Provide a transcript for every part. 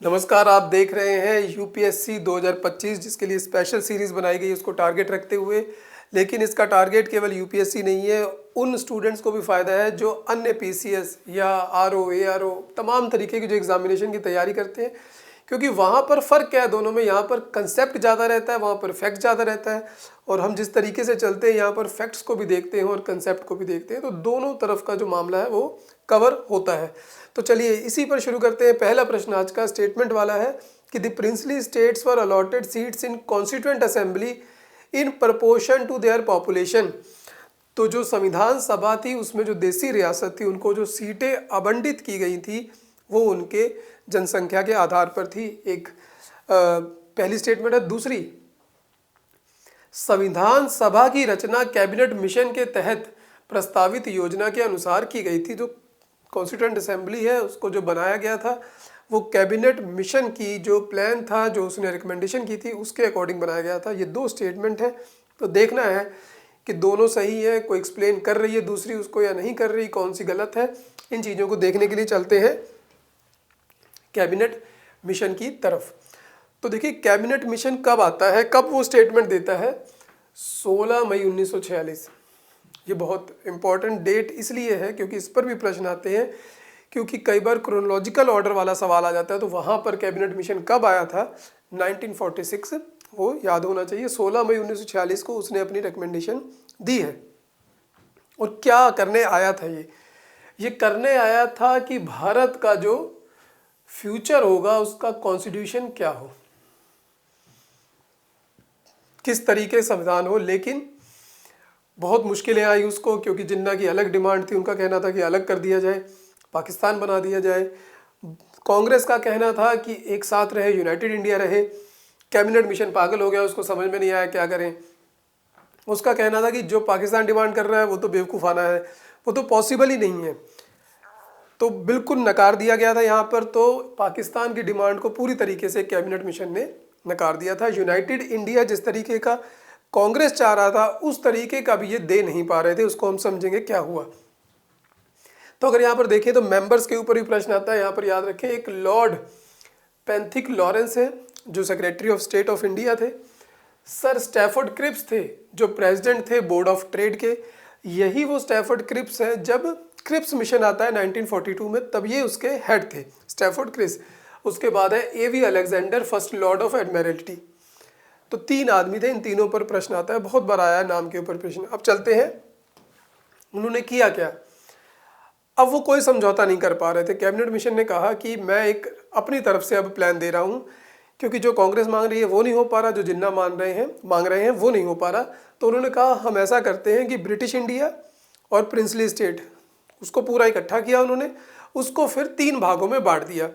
नमस्कार, आप देख रहे हैं यूपीएससी 2025 जिसके लिए स्पेशल सीरीज़ बनाई गई है उसको टारगेट रखते हुए। लेकिन इसका टारगेट केवल यूपीएससी नहीं है, उन स्टूडेंट्स को भी फ़ायदा है जो अन्य पीसीएस या आरओ एआरओ तमाम तरीके की जो एग्ज़ामिनेशन की तैयारी करते हैं। क्योंकि वहाँ पर फ़र्क क्या है दोनों में, यहाँ पर कंसेप्ट ज़्यादा रहता है, वहाँ पर फैक्ट ज़्यादा रहता है। और हम जिस तरीके से चलते हैं यहाँ पर फैक्ट्स को भी देखते हैं और कंसेप्ट को भी देखते हैं, तो दोनों तरफ का जो मामला है वो कवर होता है। तो चलिए इसी पर शुरू करते हैं। पहला प्रश्न आज का स्टेटमेंट वाला है कि the princely states were allotted seats in constituent assembly in proportion to their population. तो जो संविधान सभा थी उसमें जो देसी रियासत थी उनको जो सीटें आवंटित की गई थी वो उनके जनसंख्या के आधार पर थी। एक पहली स्टेटमेंट है। दूसरी, संविधान सभा की रचना कैबिनेट मिशन के तहत प्रस्तावित योजना के अनुसार की गई थी। जो कॉन्स्टिट्यूएंट असेंबली है उसको जो बनाया गया था वो कैबिनेट मिशन की जो प्लान था, जो उसने रिकमेंडेशन की थी, उसके अकॉर्डिंग बनाया गया था। ये दो स्टेटमेंट है, तो देखना है कि दोनों सही है, कोई एक्सप्लेन कर रही है दूसरी उसको या नहीं कर रही, कौन सी गलत है। इन चीज़ों को देखने के लिए चलते हैं कैबिनेट मिशन की तरफ। तो देखिए कैबिनेट मिशन कब आता है, कब वो स्टेटमेंट देता है? 16 मई 1946। ये बहुत इम्पॉर्टेंट डेट इसलिए है क्योंकि इस पर भी प्रश्न आते हैं, क्योंकि कई बार क्रोनोलॉजिकल ऑर्डर वाला सवाल आ जाता है। तो वहाँ पर कैबिनेट मिशन कब आया था? 1946, वो याद होना चाहिए। 16 मई 1946 को उसने अपनी रिकमेंडेशन दी है। और क्या करने आया था ये करने आया था कि भारत का जो फ्यूचर होगा उसका कॉन्स्टिट्यूशन क्या हो, किस तरीके से संविधान हो। लेकिन बहुत मुश्किलें आई उसको, क्योंकि जिन्ना की अलग डिमांड थी, उनका कहना था कि अलग कर दिया जाए, पाकिस्तान बना दिया जाए। कांग्रेस का कहना था कि एक साथ रहे, यूनाइटेड इंडिया रहे। कैबिनेट मिशन पागल हो गया, उसको समझ में नहीं आया क्या करें। उसका कहना था कि जो पाकिस्तान डिमांड कर रहा है वो तो बेवकूफ़ाना है, वो तो पॉसिबल ही नहीं है। तो बिल्कुल नकार दिया गया था यहाँ पर। तो पाकिस्तान की डिमांड को पूरी तरीके से कैबिनेट मिशन ने नकार दिया था। यूनाइटेड इंडिया जिस तरीके का कांग्रेस चाह रहा था उस तरीके का भी ये दे नहीं पा रहे थे। उसको हम समझेंगे क्या हुआ। तो अगर यहाँ पर देखें तो मेंबर्स के ऊपर भी प्रश्न आता है। यहाँ पर याद रखें, एक लॉर्ड पेंथिक लॉरेंस है जो secretary of state of India थे। सर स्टैफोर्ड क्रिप्स थे जो प्रेसिडेंट थे बोर्ड ऑफ ट्रेड के। यही वो स्टैफोर्ड क्रिप्स है, जब क्रिप्स मिशन आता है 1942 में, तब ये उसके हेड थे, स्टैफोर्ड क्रिप्स। उसके बाद है A V Alexander, first lord of admiralty. तो तीन आदमी थे, इन तीनों पर प्रश्न आता है, बहुत बार आया है नाम के ऊपर प्रश्न। अब चलते हैं उन्होंने किया क्या। अब वो कोई समझौता नहीं कर पा रहे थे। कैबिनेट मिशन ने कहा कि मैं एक अपनी तरफ से अब प्लान दे रहा हूँ, क्योंकि जो कांग्रेस मांग रही है वो नहीं हो पा रहा, जो जिन्ना मांग रहे हैं वो नहीं हो पा रहा। तो उन्होंने कहा हम ऐसा करते हैं कि ब्रिटिश इंडिया और प्रिंसली स्टेट, उसको पूरा इकट्ठा किया उन्होंने। उसको फिर तीन भागों में बांट दिया।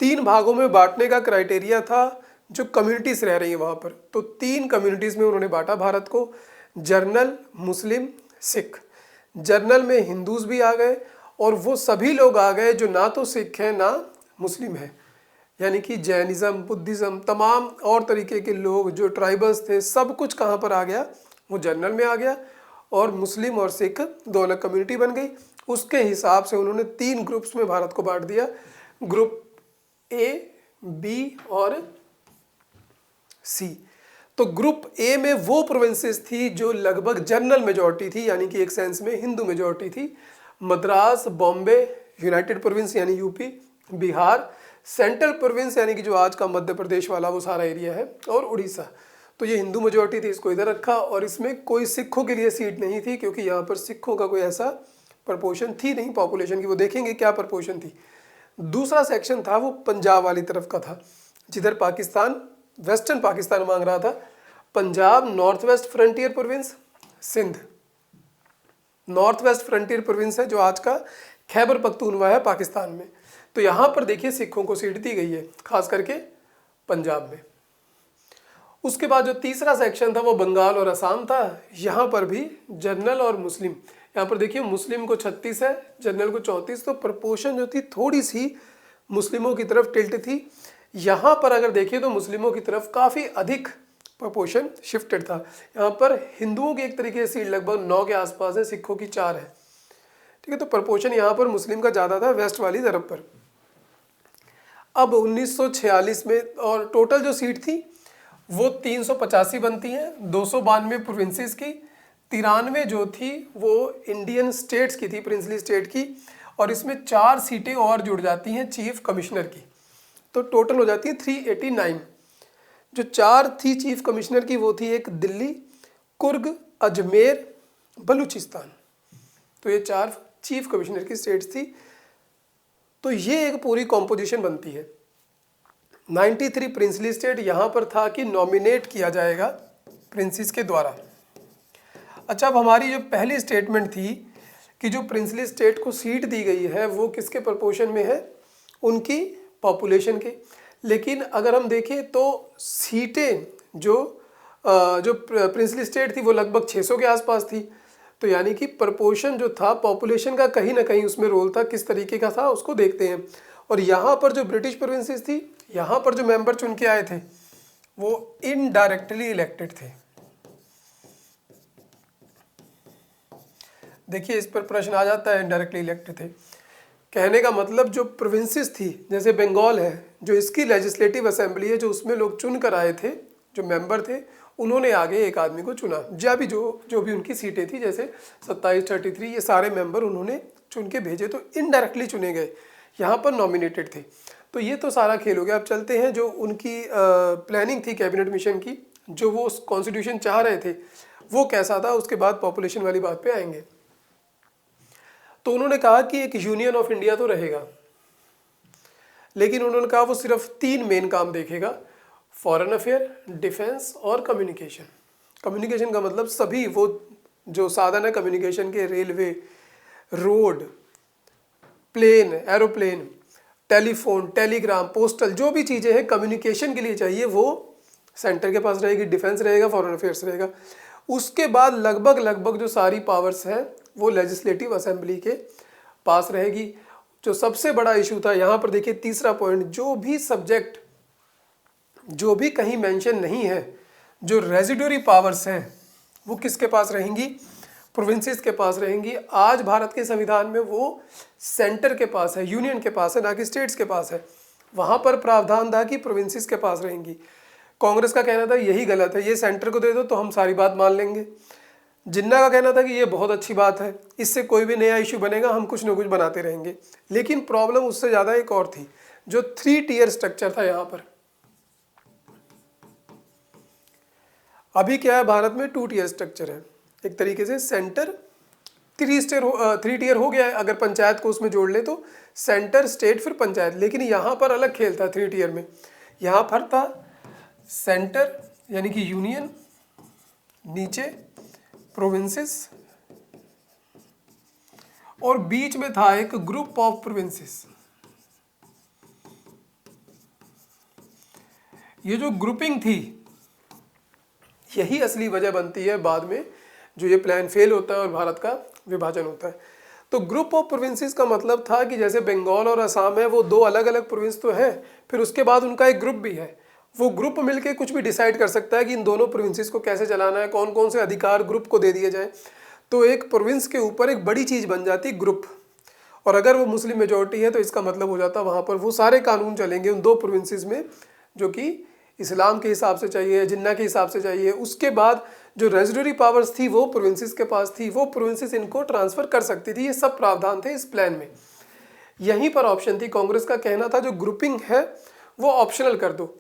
तीन भागों में बांटने का क्राइटेरिया था जो कम्युनिटीज़ रह रही है वहाँ पर। तो तीन कम्युनिटीज़ में उन्होंने बांटा भारत को, जर्नल, मुस्लिम, सिख। जर्नल में हिंदूज भी आ गए और वो सभी लोग आ गए जो ना तो सिख हैं ना मुस्लिम है, यानी कि जैनिज़्म, बुद्धिज़्म, तमाम और तरीके के लोग जो ट्राइबल्स थे, सब कुछ कहाँ पर आ गया? वो जर्नल में आ गया। और मुस्लिम और सिख दो अलग कम्युनिटी बन गई। उसके हिसाब से उन्होंने तीन ग्रुप्स में भारत को बांट दिया, ग्रुप ए, बी और सी। तो ग्रुप ए में वो प्रोविंसेस थी जो लगभग जनरल मेजॉरिटी थी, यानी कि एक सेंस में हिंदू मेजॉरिटी थी। मद्रास, बॉम्बे, यूनाइटेड प्रोविंस यानी यूपी, बिहार, सेंट्रल प्रोविंस यानी कि जो आज का मध्य प्रदेश वाला वो सारा एरिया है, और उड़ीसा। तो ये हिंदू मेजॉरिटी थी, इसको इधर रखा। और इसमें कोई सिखों के लिए सीट नहीं थी, क्योंकि यहाँ पर सिखों का कोई ऐसा प्रपोर्शन थी नहीं पॉपुलेशन की। वो देखेंगे क्या प्रपोर्शन थी। दूसरा सेक्शन था वो पंजाब वाली तरफ का था, जिधर पाकिस्तान, वेस्टर्न पाकिस्तान मांग रहा था। Punjab, North West Frontier Province, Sindh. North West Frontier Province है जो आज का खैबर पख्तूनवा है पाकिस्तान में। तो यहाँ पर देखिए सिखों को सीट दी गई है, खास करके पंजाब में। उसके बाद जो तीसरा सेक्शन था वो बंगाल और असम था। यहाँ पर भी जनरल और मुस्लिम, यहाँ पर देखिए मुस्लिम को 36 है, जनरल को 34। तो प्रपोर्शन जो थी थोड़ी सी मुस्लिमों की तरफ टिल्ट थी। यहाँ पर अगर देखिए तो मुस्लिमों की तरफ काफ़ी अधिक प्रपोर्शन शिफ्टेड था। यहाँ पर हिंदुओं की एक तरीके से सीट लगभग 9 के आसपास है, सिखों की 4 है। ठीक है, तो प्रपोर्शन यहाँ पर मुस्लिम का ज़्यादा था वेस्ट वाली तरफ पर। अब 1946 में और टोटल जो सीट थी वो 385 बनती हैं, 292 प्रोविंसेस की, 93 जो थी वो इंडियन स्टेट्स की थी, प्रिंसली स्टेट की, और इसमें 4 सीटें और जुड़ जाती हैं चीफ कमिश्नर की, तो टोटल हो जाती है 389। जो 4 थी चीफ कमिश्नर की वो थी एक दिल्ली, कुर्ग, अजमेर, बलूचिस्तान, तो ये 4 चीफ कमिश्नर की स्टेट्स थी। तो ये एक पूरी कॉम्पोजिशन बनती है। 93 प्रिंसली स्टेट, यहाँ पर था कि नॉमिनेट किया जाएगा प्रिंसेस के द्वारा। अच्छा, अब हमारी जो पहली स्टेटमेंट थी कि जो प्रिंसली स्टेट को सीट दी गई है वो किसके प्रपोर्शन में है, उनकी पॉपुलेशन के। लेकिन अगर हम देखें तो सीटें जो प्रिंसली स्टेट थी वो लगभग 600 के आसपास थी, तो यानी कि प्रपोर्शन जो था पॉपुलेशन का कहीं ना कहीं उसमें रोल था। किस तरीके का था उसको देखते हैं। और यहाँ पर जो ब्रिटिश प्रोविंसेस थी, यहाँ पर जो मेंबर चुन के आए थे वो इनडायरेक्टली इलेक्टेड थे। देखिए इस पर प्रश्न आ जाता है, इनडायरेक्टली इलेक्टेड थे कहने का मतलब जो प्रोविंसेस थी, जैसे बंगाल है, जो इसकी लेजिस्लेटिव असेंबली है, जो उसमें लोग चुन कर आए थे, जो मेंबर थे, उन्होंने आगे एक आदमी को चुना, या भी जो भी उनकी सीटें थी, जैसे 27, 33, ये सारे मेंबर उन्होंने चुन के भेजे, तो इनडायरेक्टली चुने गए, यहाँ पर नॉमिनेटेड थे। तो ये तो सारा खेल हो गया। अब चलते हैं जो उनकी प्लानिंग थी कैबिनेट मिशन की, जो वो कॉन्स्टिट्यूशन चाह रहे थे वो कैसा था, उसके बाद पॉपुलेशन वाली बात पे आएंगे। तो उन्होंने कहा कि एक यूनियन ऑफ इंडिया तो रहेगा, लेकिन उन्होंने कहा वो सिर्फ 3 मेन काम देखेगा, फॉरेन अफेयर, डिफेंस और कम्युनिकेशन। कम्युनिकेशन का मतलब सभी वो जो साधन है कम्युनिकेशन के, railway, road, plane, aeroplane, telephone, telegram, postal, जो भी चीज़ें हैं कम्युनिकेशन के लिए चाहिए वो सेंटर के पास रहेगी, डिफेंस रहेगा, फॉरेन अफेयर्स रहेगा। उसके बाद लगभग जो सारी पावर्स हैं वो लेजिस्लेटिव असेंबली के पास रहेगी। जो सबसे बड़ा इशू था यहाँ पर देखिए तीसरा पॉइंट, जो भी सब्जेक्ट जो भी कहीं मेंशन नहीं है, जो रेजिडुअरी पावर्स हैं वो किसके पास रहेंगी, प्रोविंसेस के पास रहेंगी। आज भारत के संविधान में वो सेंटर के पास है, यूनियन के पास है, ना कि स्टेट्स के पास है। वहाँ पर प्रावधान था कि प्रोविंसेस के पास रहेंगी। कांग्रेस का कहना था यही गलत है, ये सेंटर को दे दो तो हम सारी बात मान लेंगे। जिन्ना का कहना था कि ये बहुत अच्छी बात है, इससे कोई भी नया इशू बनेगा हम कुछ ना कुछ बनाते रहेंगे। लेकिन प्रॉब्लम उससे ज़्यादा एक और थी, जो 3 टियर स्ट्रक्चर था यहाँ पर। अभी क्या है, भारत में 2 टियर स्ट्रक्चर है। एक तरीके से सेंटर 3 टियर हो गया है, अगर पंचायत को उसमें जोड़ ले तो सेंटर, स्टेट, फिर पंचायत। लेकिन यहाँ पर अलग खेल था 3 टियर में। यहाँ पर था सेंटर यानी कि यूनियन, नीचे प्रोविंसेस, और बीच में था एक ग्रुप ऑफ प्रोविंसेस। ये जो ग्रुपिंग थी यही असली वजह बनती है बाद में जो ये प्लान फेल होता है और भारत का विभाजन होता है। तो ग्रुप ऑफ प्रोविंसेस का मतलब था कि जैसे बंगाल और असम है वो 2 अलग अलग प्रोविंस तो हैं, फिर उसके बाद उनका एक ग्रुप भी है। वो ग्रुप मिलके कुछ भी डिसाइड कर सकता है कि इन दोनों प्रोविंसेस को कैसे चलाना है, कौन कौन से अधिकार ग्रुप को दे दिए जाए। तो एक प्रोविंस के ऊपर एक बड़ी चीज़ बन जाती ग्रुप, और अगर वो मुस्लिम मेजॉरिटी है तो इसका मतलब हो जाता वहाँ पर वो सारे कानून चलेंगे उन 2 प्रोविंसेस में, जो कि इस्लाम के हिसाब से चाहिए, जिन्ना के हिसाब से चाहिए। उसके बाद जो रेजिडुअरी पावर्स थी वो प्रोविंसेस के पास थी, वो प्रोविंसेस इनको ट्रांसफ़र कर सकती थी। ये सब प्रावधान थे इस प्लान में। यहीं पर ऑप्शन थी। कांग्रेस का कहना था जो ग्रुपिंग है वो ऑप्शनल कर दो,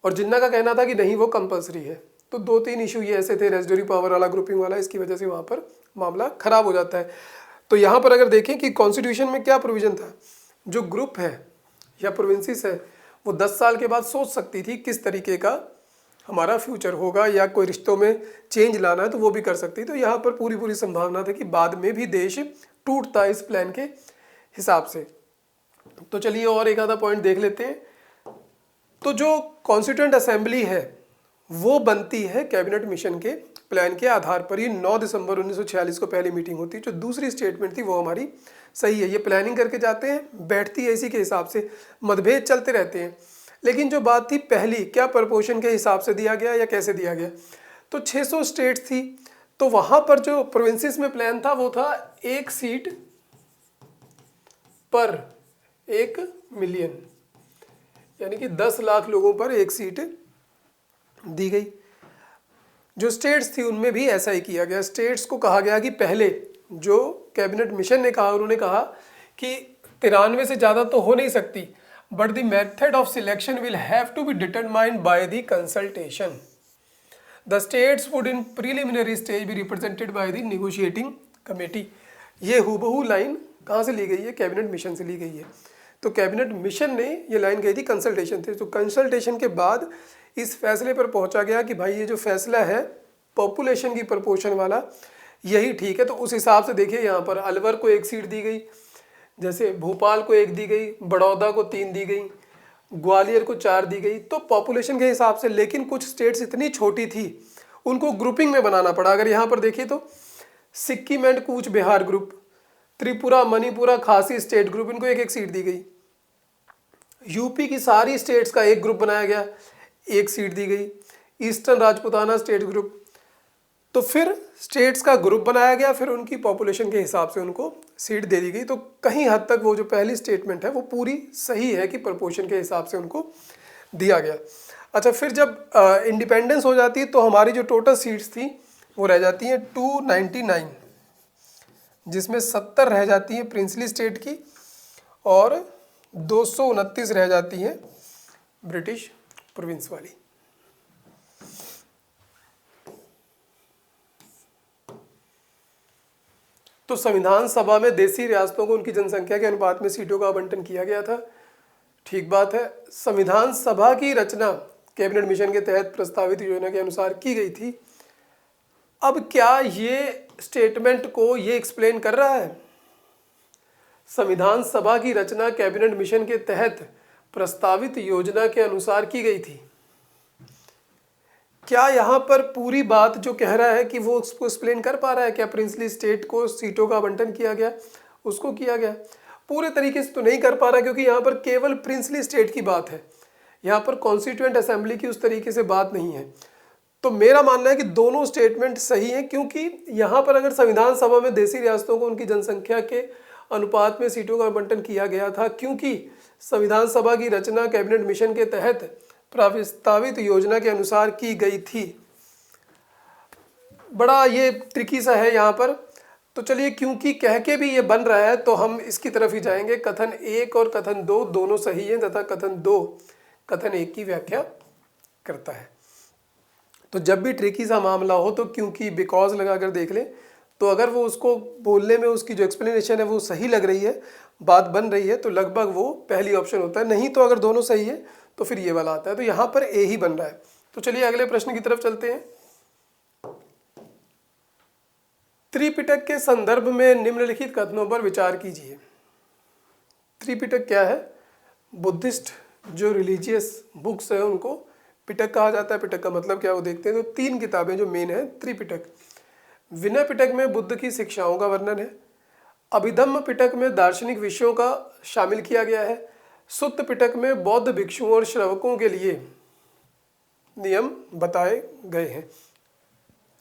और जिन्ना का कहना था कि नहीं वो कंपलसरी है। तो 2-3 इशू ये ऐसे थे, रेजिडुअरी पावर वाला, ग्रुपिंग वाला, इसकी वजह से वहाँ पर मामला खराब हो जाता है। तो यहाँ पर अगर देखें कि कॉन्स्टिट्यूशन में क्या प्रोविज़न था, जो ग्रुप है या प्रोविंसेस है वो 10 साल के बाद सोच सकती थी किस तरीके का हमारा फ्यूचर होगा, या कोई रिश्तों में चेंज लाना है तो वो भी कर सकती। तो यहाँ पर पूरी संभावना थी कि बाद में भी देश टूटता इस प्लान के हिसाब से। तो चलिए और एक आधा पॉइंट देख लेते हैं। तो जो कॉन्स्टिट्यूएंट असेंबली है वो बनती है कैबिनेट मिशन के प्लान के आधार पर। ये 9 दिसंबर 1946 को पहली मीटिंग होती है। जो दूसरी स्टेटमेंट थी वो हमारी सही है, ये प्लानिंग करके जाते हैं, बैठती है इसी के हिसाब से, मतभेद चलते रहते हैं। लेकिन जो बात थी पहली, क्या प्रपोर्शन के हिसाब से दिया गया या कैसे दिया गया, तो 600 स्टेट्स थी, तो वहाँ पर जो प्रोविंसेस में प्लान था वो था 1 सीट पर 1 मिलियन। यानी कि 10 लाख लोगों पर एक सीट दी गई। जो स्टेट्स थी उनमें भी ऐसा ही किया गया। स्टेट्स को कहा गया कि पहले जो कैबिनेट मिशन ने कहा, उन्होंने कहा कि 93 से ज़्यादा तो हो नहीं सकती, but the method of selection will have to be determined by the consultation. The states would in preliminary stage be represented by the negotiating committee. ये हूबहू लाइन कहाँ से ली गई है? कैबिनेट मिशन से ली गई है। तो कैबिनेट मिशन ने ये लाइन कही थी कंसल्टेशन थे, तो कंसल्टेशन के बाद इस फैसले पर पहुंचा गया कि भाई ये जो फैसला है पॉपुलेशन की प्रपोर्शन वाला, यही ठीक है। तो उस हिसाब से देखिए, यहाँ पर अलवर को 1 सीट दी गई, जैसे भोपाल को 1 दी गई, बड़ौदा को 3 दी गई, ग्वालियर को 4 दी गई, तो पॉपुलेशन के हिसाब से। लेकिन कुछ स्टेट्स इतनी छोटी थी, उनको ग्रुपिंग में बनाना पड़ा। अगर यहाँ पर देखिए तो सिक्किम एंड कूच बिहार ग्रुप, त्रिपुरा, मणिपुरा, खासी स्टेट ग्रुप, इनको 1-1 सीट दी गई। यूपी की सारी स्टेट्स का एक ग्रुप बनाया गया, 1 सीट दी गई। ईस्टर्न राजपुताना स्टेट ग्रुप, तो फिर स्टेट्स का ग्रुप बनाया गया, फिर उनकी पॉपुलेशन के हिसाब से उनको सीट दे दी गई। तो कहीं हद तक वो जो पहली स्टेटमेंट है वो पूरी सही है कि प्रपोर्शन के हिसाब से उनको दिया गया। अच्छा, फिर जब इंडिपेंडेंस हो जाती है तो हमारी जो टोटल सीट्स थी वो रह जाती हैं 299, जिसमें 70 रह जाती हैं प्रिंसली स्टेट की और 229 रह जाती हैं ब्रिटिश प्रोविंस वाली। तो संविधान सभा में देशी रियासतों को उनकी जनसंख्या के अनुपात में सीटों का आवंटन किया गया था, ठीक बात है। संविधान सभा की रचना कैबिनेट मिशन के तहत प्रस्तावित योजना के अनुसार की गई थी। अब क्या ये स्टेटमेंट को ये एक्सप्लेन कर रहा है? संविधान सभा की रचना कैबिनेट मिशन के तहत प्रस्तावित योजना के अनुसार की गई थी। क्या यहाँ पर पूरी बात जो कह रहा है कि वो उसको एक्सप्लेन कर पा रहा है? क्या प्रिंसली स्टेट को सीटों का आवंटन किया गया, उसको किया गया? पूरे तरीके से तो नहीं कर पा रहा, क्योंकि यहाँ पर केवल प्रिंसली स्टेट की बात है, यहाँ पर कॉन्स्टिट्यूएंट असेंबली की उस तरीके से बात नहीं है। तो मेरा मानना है कि दोनों स्टेटमेंट सही है, क्योंकि यहाँ पर अगर संविधान सभा में देशी रियासतों को उनकी जनसंख्या के अनुपात में सीटों का आवंटन किया गया था, क्योंकि संविधान सभा की रचना कैबिनेट मिशन के तहत प्रस्तावित योजना के अनुसार की गई थी। बड़ा ये ट्रिकी सा है यहाँ पर। तो चलिए, क्योंकि कह के भी ये बन रहा है तो हम इसकी तरफ ही जाएंगे। कथन 1 और कथन 2 दोनों सही हैं, तथा कथन 2 कथन 1 की व्याख्या करता है। तो जब भी ट्रिकी सा मामला हो तो क्योंकि बिकॉज लगाकर देख लें, तो अगर वो उसको बोलने में उसकी जो एक्सप्लेनेशन है वो सही लग रही है, बात बन रही है, तो लगभग वो पहली ऑप्शन होता है। नहीं तो अगर दोनों सही है तो फिर ये वाला आता है। तो यहाँ पर ए ही बन रहा है। तो चलिए अगले प्रश्न की तरफ चलते हैं। त्रिपिटक के संदर्भ में निम्नलिखित कथनों पर विचार कीजिए। त्रिपिटक क्या है? बुद्धिस्ट जो रिलीजियस बुक्स है उनको पिटक कहा जाता है। पिटक का मतलब क्या, वो देखते हैं। तो 3 किताबें जो मेन है त्रिपिटक। विनय पिटक में बुद्ध की शिक्षाओं का वर्णन है। अभिधम्म पिटक में दार्शनिक विषयों का शामिल किया गया है। सुत्त पिटक में बौद्ध भिक्षुओं और श्रावकों के लिए नियम बताए गए हैं।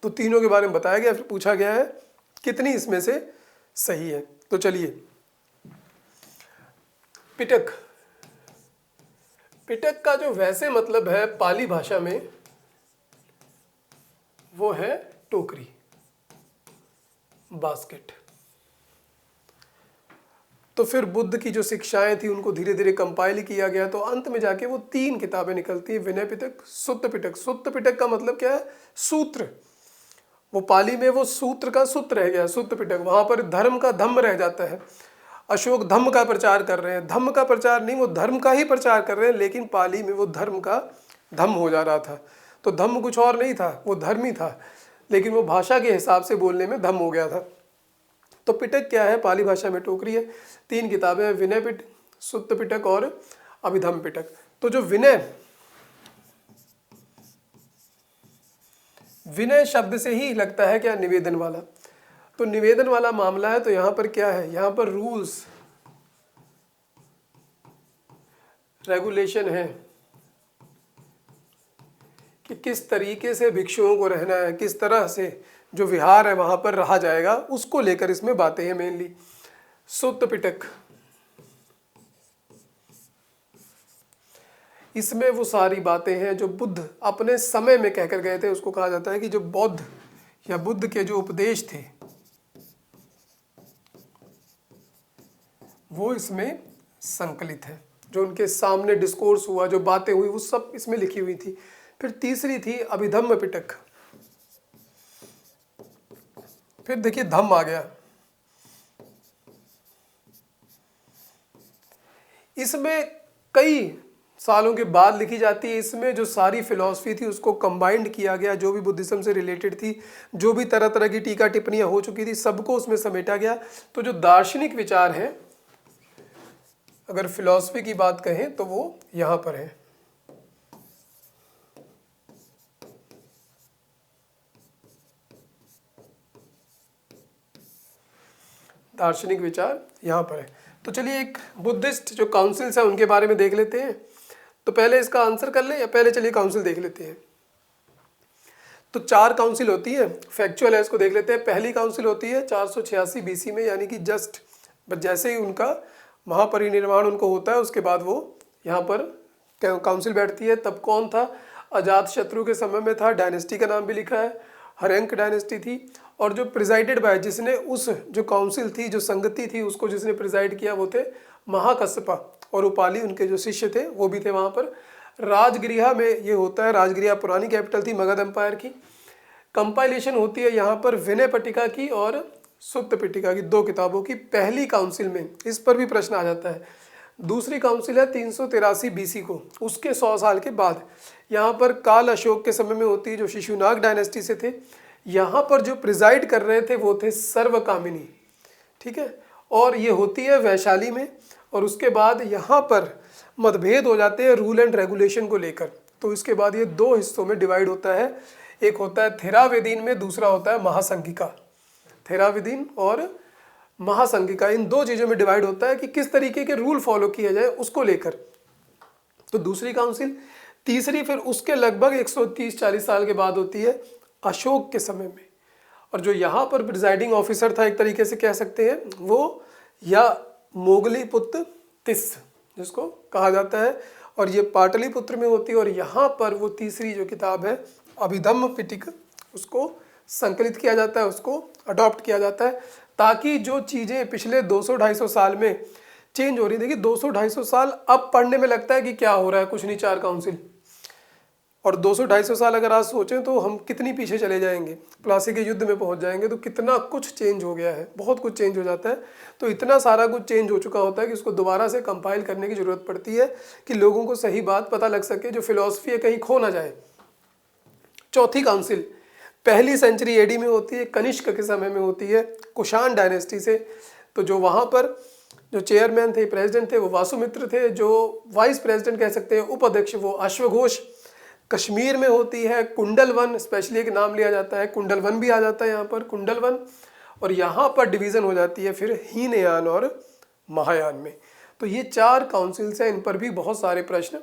तो तीनों के बारे में बताया गया, फिर पूछा गया है कितनी इसमें से सही है। तो चलिए, पिटक, पिटक का जो वैसे मतलब है पाली भाषा में वो है टोकरी, बास्केट। तो फिर बुद्ध की जो शिक्षाएं थी उनको धीरे धीरे कंपाइल किया गया, तो अंत में जाके वो 3 किताबें निकलती हैं, विनय पिटक, सुत्त पिटक। सुत्त पिटक का मतलब क्या है? सूत्र। वो पाली में वो सूत्र का सूत्र रह गया, सुत्त पिटक। वहां पर धर्म का धम्म रह जाता है। अशोक धम्म का प्रचार कर रहे हैं, धम्म का प्रचार नहीं, वो धर्म का ही प्रचार कर रहे हैं, लेकिन पाली में वो धर्म का धम्म हो जा रहा था। तो धम्म कुछ और नहीं था, वो धर्म ही था, लेकिन वो भाषा के हिसाब से बोलने में धम्म हो गया था। तो पिटक क्या है? पाली भाषा में टोकरी है। 3 किताबें हैं, विनय पिटक, सुत्त पिटक और अभिधम्म पिटक। तो जो विनय शब्द से ही लगता है क्या? निवेदन वाला। तो निवेदन वाला मामला है। तो यहां पर क्या है? यहां पर रूल्स रेगुलेशन है कि किस तरीके से भिक्षुओं को रहना है, किस तरह से जो विहार है वहां पर रहा जाएगा, उसको लेकर इसमें बातें हैं मेनली। सुत्त पिटक, इसमें वो सारी बातें हैं जो बुद्ध अपने समय में कहकर गए थे। उसको कहा जाता है कि जो बौद्ध या बुद्ध के जो उपदेश थे वो इसमें संकलित है। जो उनके सामने डिस्कोर्स हुआ, जो बातें हुई, वो सब इसमें लिखी हुई थी। फिर तीसरी थी अभिधम्म पिटक। फिर देखिए धम्म आ गया। इसमें कई सालों के बाद लिखी जाती है। इसमें जो सारी फिलॉसफी थी उसको कंबाइंड किया गया, जो भी बुद्धिज्म से रिलेटेड थी, जो भी तरह तरह की टीका टिप्पणियां हो चुकी थी, सबको उसमें समेटा गया। तो जो दार्शनिक विचार हैं, अगर फिलॉसफी की बात कहें तो वो यहाँ पर है। दार्शनिक विचार यहाँ पर है। तो चलिए एक बुद्धिस्ट जो काउंसिल्स हैं उनके बारे में देख लेते हैं। तो पहले इसका आंसर कर लें या पहले चलिए काउंसिल देख लेते हैं। तो 4 काउंसिल होती है, फैक्चुअल है, इसको देख लेते हैं। पहली काउंसिल होती है 486 बीसी में, यानी कि जस्ट जैसे ही उनका महापरिनिर्वाण उनको होता है उसके बाद वो यहाँ पर काउंसिल बैठती है। तब कौन था? अजातशत्रु के समय में था। डायनेस्टी का नाम भी लिखा है, हर्यंक डायनेस्टी थी। और जो प्रिजाइडेड बाय, जिसने उस जो काउंसिल थी, जो संगति थी, उसको जिसने प्रिजाइड किया वो थे महाकश्यपा। और उपाली उनके जो शिष्य थे वो भी थे वहाँ पर। राजगृह में ये होता है। राजगृह पुरानी कैपिटल थी मगध एम्पायर की। कंपाइलेशन होती है यहाँ पर विनय पिटका की और सुत्त पिटका की, 2 किताबों की, पहली काउंसिल में। इस पर भी प्रश्न आ जाता है। दूसरी काउंसिल है 383 बीसी को, उसके 100 साल के बाद। यहाँ पर काल अशोक के समय में होती है, जो शिशुनाग डायनेस्टी से थे। यहाँ पर जो प्रिजाइड कर रहे थे वो थे सर्वकामिनी, ठीक है। और ये होती है वैशाली में। और उसके बाद यहाँ पर मतभेद हो जाते हैं रूल एंड रेगुलेशन को लेकर। तो इसके बाद ये 2 हिस्सों में डिवाइड होता है। एक होता है थेरावेदीन में, दूसरा होता है महासंघिका। थेरावेदीन और महासंघिका, इन 2 चीज़ों में डिवाइड होता है कि किस तरीके के रूल फॉलो किए जाए उसको लेकर। तो दूसरी काउंसिल। तीसरी फिर उसके लगभग 130-40 साल के बाद होती है अशोक के समय में। और जो यहाँ पर प्रिजाइडिंग ऑफिसर था, एक तरीके से कह सकते हैं, वो या मोगली पुत्र तिस जिसको कहा जाता है। और ये पाटलिपुत्र में होती है। और यहाँ पर वो तीसरी जो किताब है अभिधम्म पिटक, उसको संकलित किया जाता है, उसको अडॉप्ट किया जाता है, ताकि जो चीज़ें पिछले 200-250 साल में चेंज हो रही। देखिए 200-250 साल अब पढ़ने में लगता है कि क्या हो रहा है, कुछ नहीं, 4 काउंसिल। और 200-250 साल अगर आज सोचें तो हम कितनी पीछे चले जाएंगे, प्लासी के युद्ध में पहुंच जाएंगे। तो कितना कुछ चेंज हो गया है, बहुत कुछ चेंज हो जाता है। तो इतना सारा कुछ चेंज हो चुका होता है कि उसको दोबारा से कंपाइल करने की ज़रूरत पड़ती है कि लोगों को सही बात पता लग सके, जो फिलॉसफी है कहीं खो ना जाए। चौथी काउंसिल पहली सेंचुरी एडी में होती है, कनिष्क के समय में होती है, कुषाण डायनेस्टी से। तो जो वहाँ पर जो चेयरमैन थे, प्रेसिडेंट थे, वो वासुमित्र थे। जो वाइस प्रेसिडेंट कह सकते हैं, उपाध्यक्ष, वो अश्वघोष। कश्मीर में होती है कुंडलवन, स्पेशली एक नाम लिया जाता है, कुंडलवन भी आ जाता है यहाँ पर, कुंडलवन। और यहाँ पर डिवीज़न हो जाती है फिर हीनयान और महायान में। तो ये 4 काउंसिल्स हैं, इन पर भी बहुत सारे प्रश्न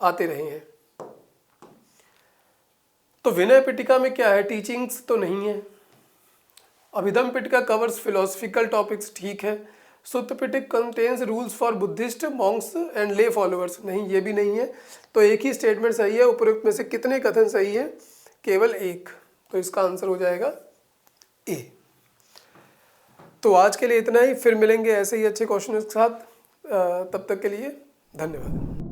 आते रहे हैं। तो विनय पिटका में क्या है? टीचिंग्स तो नहीं है। Abhidhamma Pitaka covers philosophical topics, ठीक है। Sutta Pitaka contains rules for Buddhist monks and lay followers, नहीं, ये भी नहीं है। तो एक ही स्टेटमेंट सही है। उपरोक्त में से कितने कथन सही है? केवल एक। तो इसका आंसर हो जाएगा ए। तो आज के लिए इतना ही, फिर मिलेंगे ऐसे ही अच्छे क्वेश्चन के साथ। तब तक के लिए धन्यवाद।